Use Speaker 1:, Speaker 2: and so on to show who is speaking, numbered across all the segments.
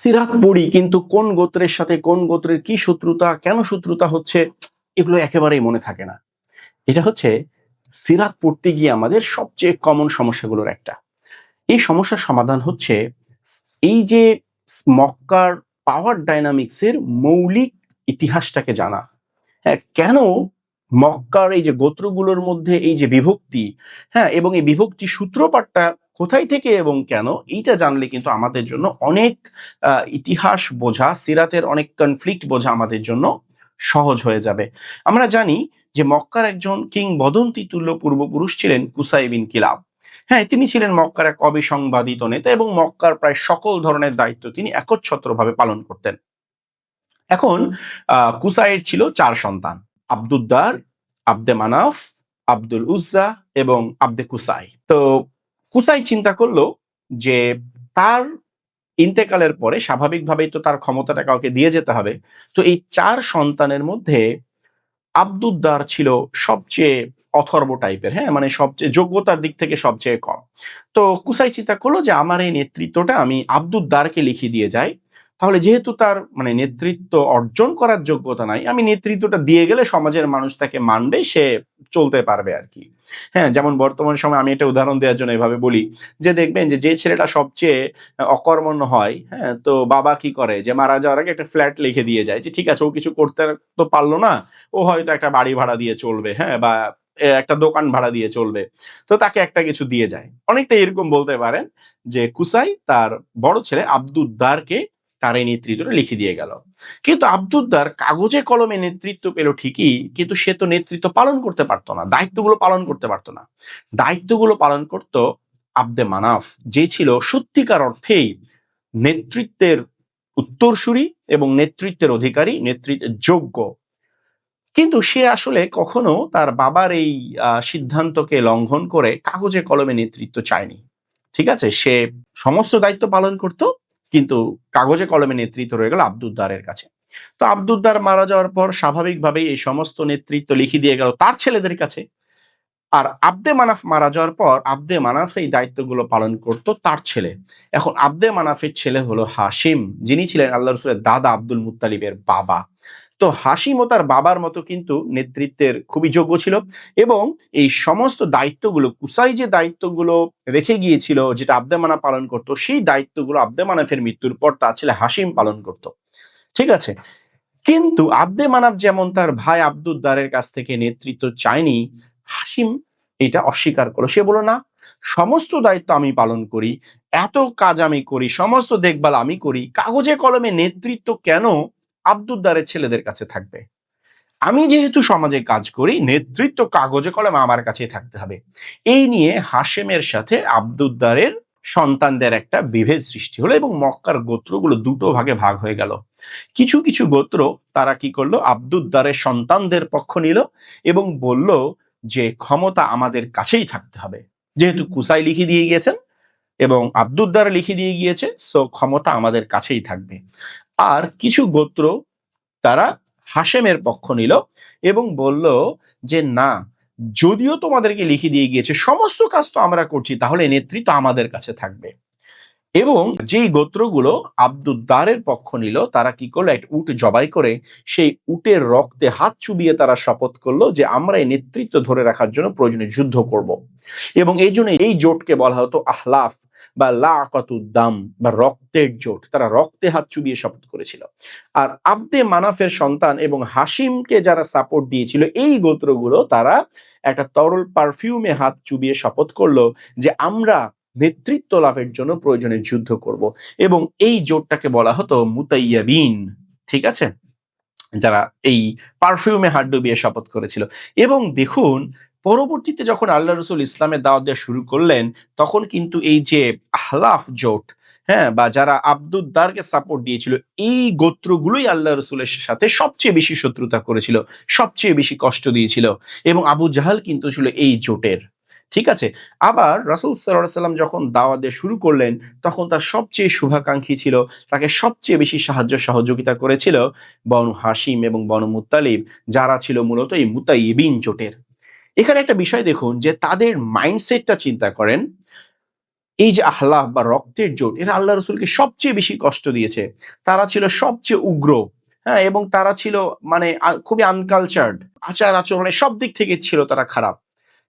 Speaker 1: সিরাত পড়ি, কিন্তু কোন গোত্রের সাথে কোন গোত্রের কি শত্রুতা, কেন শত্রুতা হচ্ছে, এগুলো একেবারেই মনে থাকে না। এটা হচ্ছে সিরাত পড়তে গিয়ে আমাদের সবচেয়ে কমন সমস্যাগুলোর একটা। এই সমস্যার সমাধান হচ্ছে এই যে মক্কার পাওয়ার ডাইনামিক্সের মৌলিক ইতিহাসটাকে জানা। হ্যাঁ, কেন মক্কার এই যে গোত্রগুলোর মধ্যে এই যে বিভক্তি, হ্যাঁ, এবং এই বিভক্তি সূত্রপাতটা কোথায় থেকে এবং কেন, এইটা জানলে কিন্তু আমাদের জন্য অনেক ইতিহাস বোঝা, সিরাতের অনেক কনফ্লিক্ট বোঝা আমাদের জন্য সহজ হয়ে যাবে। আমরা জানি যে মক্কার একজন কিংবদন্তি তুল্য পূর্বপুরুষ ছিলেন কুসাই বিন কিলাব। হ্যাঁ, তিনি ছিলেন মক্কার এক অবিসংবাদিত নেতা এবং মক্কার প্রায় সকল ধরনের দায়িত্ব তিনি একচ্ছত্রভাবে পালন করতেন। এখন কুসাইয়ের ছিল 4 সন্তান: আব্দুদ্দার, আব্দে মানাফ, আব্দুল উজ্জা এবং আব্দে কুসাই। তো কুসাই চিন্তা করলো যে তার ইন্তেকালের পরে স্বাভাবিকভাবেই তো তার ক্ষমতাটা কাউকে দিয়ে যেতে হবে। তো এই 4 সন্তানের মধ্যে আব্দুদ্দার ছিল সবচেয়ে অথর্ব টাইপের, হ্যাঁ, মানে সবচেয়ে যোগ্যতার দিক থেকে সবচেয়ে কম। তো কুসাই চিন্তা করলো যে আমার এই নেতৃত্বটা আমি আব্দুদ্দারকে লিখে দিয়ে যাই। তাহলে যেহেতু তার মানে নেতৃত্ব অর্জন করার যোগ্যতা নাই, আমি নেতৃত্বটা দিয়ে গেলে সমাজের মানুষ তাকে মানবে, সে চলতে পারবে আর কি। হ্যাঁ, যেমন বর্তমান সময় আমি একটা উদাহরণ দেওয়ার জন্য এভাবে বলি যে দেখবেন যে ছেলেটা সবচেয়ে অকর্মণ্য হয়, হ্যাঁ, তো বাবা কি করে যে মারা যাওয়ার আগে একটা ফ্ল্যাট লিখে দিয়ে যায় যে ঠিক আছে, ও কিছু করতে তো পারলো না, ও হয়তো একটা বাড়ি ভাড়া দিয়ে চলবে, হ্যাঁ, বা একটা দোকান ভাড়া দিয়ে চলবে, তো তাকে একটা কিছু দিয়ে যায়। অনেকটা এরকম বলতে পারেন যে কুসাই তার বড় ছেলে আব্দুদ্দারকে তার এই নেতৃত্বটা লিখে দিয়ে গেল। কিন্তু আব্দুদ্দার কাগজে কলমে নেতৃত্ব পেল ঠিকই, কিন্তু সে তো নেতৃত্ব পালন করতে পারতো না, দায়িত্বগুলো পালন করতে পারতো না। দায়িত্বগুলো পালন করত আব্দে মানাফ, যে ছিল সত্যিকার অর্থেই নেতৃত্বের উত্তরসূরি এবং নেতৃত্বের অধিকারী, নেতৃত্বের যোগ্য। কিন্তু সে আসলে কখনো তার বাবার এই সিদ্ধান্তকে লঙ্ঘন করে কাগজে কলমে নেতৃত্ব চায়নি। ঠিক আছে, সে সমস্ত দায়িত্ব পালন করত, কিন্তু কাগজে কলমে নেতৃত্ব রয়ে গেল আব্দুদ্দারের কাছে। তো আব্দুদ্দার মারা যাওয়ার পর স্বাভাবিকভাবেই এই সমস্ত নেতৃত্ব লিখে দিয়ে গেল তার ছেলেদের কাছে। আর আব্দে মানাফ মারা যাওয়ার পর আব্দে মানাফ এই দায়িত্বগুলো পালন করত তার ছেলে। এখন আব্দে মানাফের ছেলে হলো হাশিম, যিনি ছিলেন আল্লাহ রসুলের দাদা আব্দুল মুত্তালিবের বাবা। তো হাশিম ও তার বাবার মতো কিন্তু নেতৃত্বের খুবই যোগ্য ছিল, এবং এই সমস্ত দায়িত্বগুলো কুসাই যে দায়িত্বগুলো রেখে গিয়েছিল, যেটা আব্দে মানাফ পালন করতো, সেই দায়িত্বগুলো আব্দে মানাফের মৃত্যুর পর তার ছেলে হাশিম পালন করত। ঠিক আছে, কিন্তু আব্দে মানাফ যেমন তার ভাই আব্দুদ্দারের কাছ থেকে নেতৃত্ব চায়নি, হাসিম এটা অস্বীকার করলো। সে বলল না, সমস্ত দায়িত্ব আমি পালন করি, এত কাজ আমি করি, সমস্ত দেখভাল আমি করি, কাগজে কলমে নেতৃত্ব কেন আব্দুদ্দারের ছেলেদের কাছে থাকবে? আমি যেহেতু সমাজে কাজ করি, নেতৃত্ব কাগজে কলমে আমার কাছেই থাকতে হবে। এই নিয়ে হাশেমের সাথে আব্দুদ্দারের সন্তানদের একটা বিভেদ সৃষ্টি হলো এবং মক্কার গোত্রগুলো দুটো ভাগে ভাগ হয়ে গেল। কিছু কিছু গোত্র তারা কি করলো, আব্দুদ্দারের সন্তানদের পক্ষ নিল এবং বলল যে ক্ষমতা আমাদের কাছেই থাকতে হবে, যেহেতু কুসাই লিখে দিয়ে গিয়েছেন এবং আব্দুদ্দার লিখে দিয়ে গিয়েছে, সো ক্ষমতা আমাদের কাছেই থাকবে। আর কিছু গোত্র তারা হাশেমের পক্ষ নিল এবং বলল যে না, যদিও তোমাদেরকে লিখে দিয়ে গিয়েছে, সমস্ত কাজ তো আমরা করছি, তাহলে নেতৃত্ব আমাদের কাছে থাকবে। এবং যেই গোত্রগুলো আব্দুদ্দারের পক্ষ নিল, তারা কি করলো, একটা উট জবাই করে সেই উটের রক্তে হাত চুবিয়ে তারা শপথ করলো যে আমরা এই নেতৃত্ব ধরে রাখার জন্য প্রয়োজনে যুদ্ধ করব। এবং এই জন্য এই জোটকে বলা হতো আহলাফ বা লাকাতুদ্দাম বা রক্তের জোট। তারা রক্তে হাত চুবিয়ে শপথ করেছিল। আর আব্দে মানাফের সন্তান এবং হাসিমকে যারা সাপোর্ট দিয়েছিল, এই গোত্রগুলো তারা একটা তরল পারফিউমে হাত চুবিয়ে শপথ করলো যে আমরা নেতৃত্ব লাভের জন্য প্রয়োজনে যুদ্ধ করব। এবং এই জোটটাকে বলা হতো মুতাইয়াবিন। ঠিক আছে, যারা এই পারফিউমে হাত ডুবিয়ে শপথ করেছিল। এবং দেখুন, পরবর্তীতে যখন আল্লাহ রসুল ইসলামের দাওয়াত দেওয়া শুরু করলেন, তখন কিন্তু এই যে আহলাফ জোট, হ্যাঁ, বা যারা আব্দুদ্দারকে সাপোর্ট দিয়েছিল, এই গোত্রগুলোই আল্লাহ রসুলের সাথে সবচেয়ে বেশি শত্রুতা করেছিল, সবচেয়ে বেশি কষ্ট দিয়েছিল, এবং আবু জাহাল কিন্তু ছিল এই জোটের। ঠিক আছে, আবার রাসূল সাল্লাল্লাহু আলাইহি ওয়াসাল্লাম যখন দাওয়াত দেওয়া শুরু করলেন, তখন তার সবচেয়ে শুভাকাঙ্ক্ষী ছিল, তাকে সবচেয়ে বেশি সাহায্য সহযোগিতা করেছিল বনু হাশিম এবং বনু মুত্তালিব, যারা ছিল মূলত এই মুতাইয়িবিন জোটের। এখানে একটা বিষয় দেখুন যে তাদের মাইন্ডসেটটা চিন্তা করেন। এই যে আহলাফ বা রক্তের জোট, এরা আল্লাহ রসুলকে সবচেয়ে বেশি কষ্ট দিয়েছে। তারা ছিল সবচেয়ে উগ্র, হ্যাঁ, এবং তারা ছিল মানে খুবই আনকালচার্ড, আচার আচরণে সব দিক থেকে ছিল তারা খারাপ,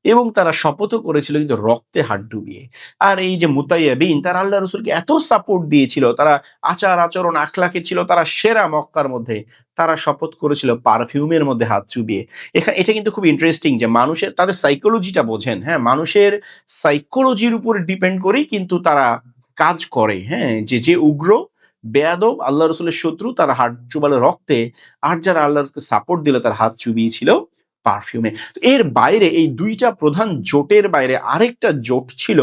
Speaker 1: এবং তারা শপথও করেছিল কিন্তু রক্তে হাত ডুবিয়ে। আর এই যে মুতাইয়াবিন, তারা আল্লাহ রসুলকে এত সাপোর্ট দিয়েছিল, তারা আচার আচরণ আখলাকে ছিল তারা সেরা মক্কার মধ্যে, তারা শপথ করেছিল পারফিউমের মধ্যে হাত চুবিয়ে। এটা কিন্তু খুব ইন্টারেস্টিং যে মানুষের তাদের সাইকোলজিটা বোঝেন, হ্যাঁ, মানুষের সাইকোলজির উপর ডিপেন্ড করেই কিন্তু তারা কাজ করে, হ্যাঁ, যে উগ্র বেয়াদব আল্লাহ রসুলের শত্রু তারা হাত চুবালো রক্তে, আর যারা আল্লাহ রসুলকে সাপোর্ট দিল তার হাত চুবিয়েছিল পারফিউমে। তো এর বাইরে এই দুইটা প্রধান জোটের বাইরে আরেকটা জোট ছিল,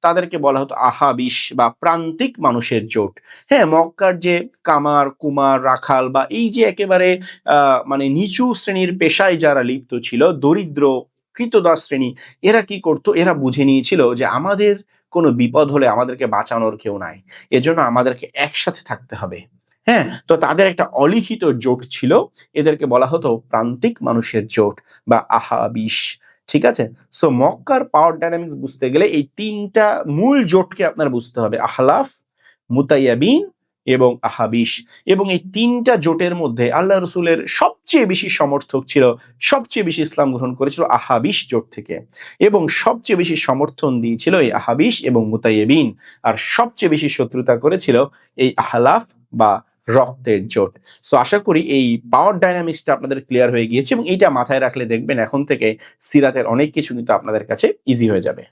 Speaker 1: তাদেরকে বলা হতো আহাবিশ বা প্রান্তিক মানুষের জোট। হ্যাঁ, মক্কার যে কামার কুমার রাখাল বা এই যে একেবারে মানে নিচু শ্রেণীর পেশায় যারা লিপ্ত ছিল, দরিদ্র কৃতদাস শ্রেণী, এরা কি করতো, এরা বুঝে নিয়েছিল যে আমাদের কোনো বিপদ হলে আমাদেরকে বাঁচানোর কেউ নাই, এজন্য আমাদেরকে একসাথে থাকতে হবে। হ্যাঁ, তো তাদের একটা অলিখিত জোট ছিল, এদেরকে বলা হতো প্রান্তিক মানুষের জোট বা আহাবিশ। ঠিক আছে, সো মক্কার পাওয়ার ডাইনামিক্স বুঝতে গেলে এই তিনটা মূল জোটকে আপনার বুঝতে হবে, আহলাফ, মুতাইয়াবিন এবং আহাবিশ। এবং এই তিনটা জোটের মধ্যে আল্লাহ রসুলের সবচেয়ে বেশি সমর্থক ছিল, সবচেয়ে বেশি ইসলাম গ্রহণ করেছিল আহাবিশ জোট থেকে, এবং সবচেয়ে বেশি সমর্থন দিয়েছিল এই আহাবিশ এবং মুতাইয়াবিন, আর সবচেয়ে বেশি শত্রুতা করেছিল এই আহলাফ বা রক্তের জোট। সো আশা করি এই পাওয়ার ডাইনামিক্সটা আপনাদের ক্লিয়ার হয়ে গিয়েছে, এবং এইটা মাথায় রাখলে দেখবেন এখন থেকে সিরাতের অনেক কিছু কিন্তু আপনাদের কাছে ইজি হয়ে যাবে।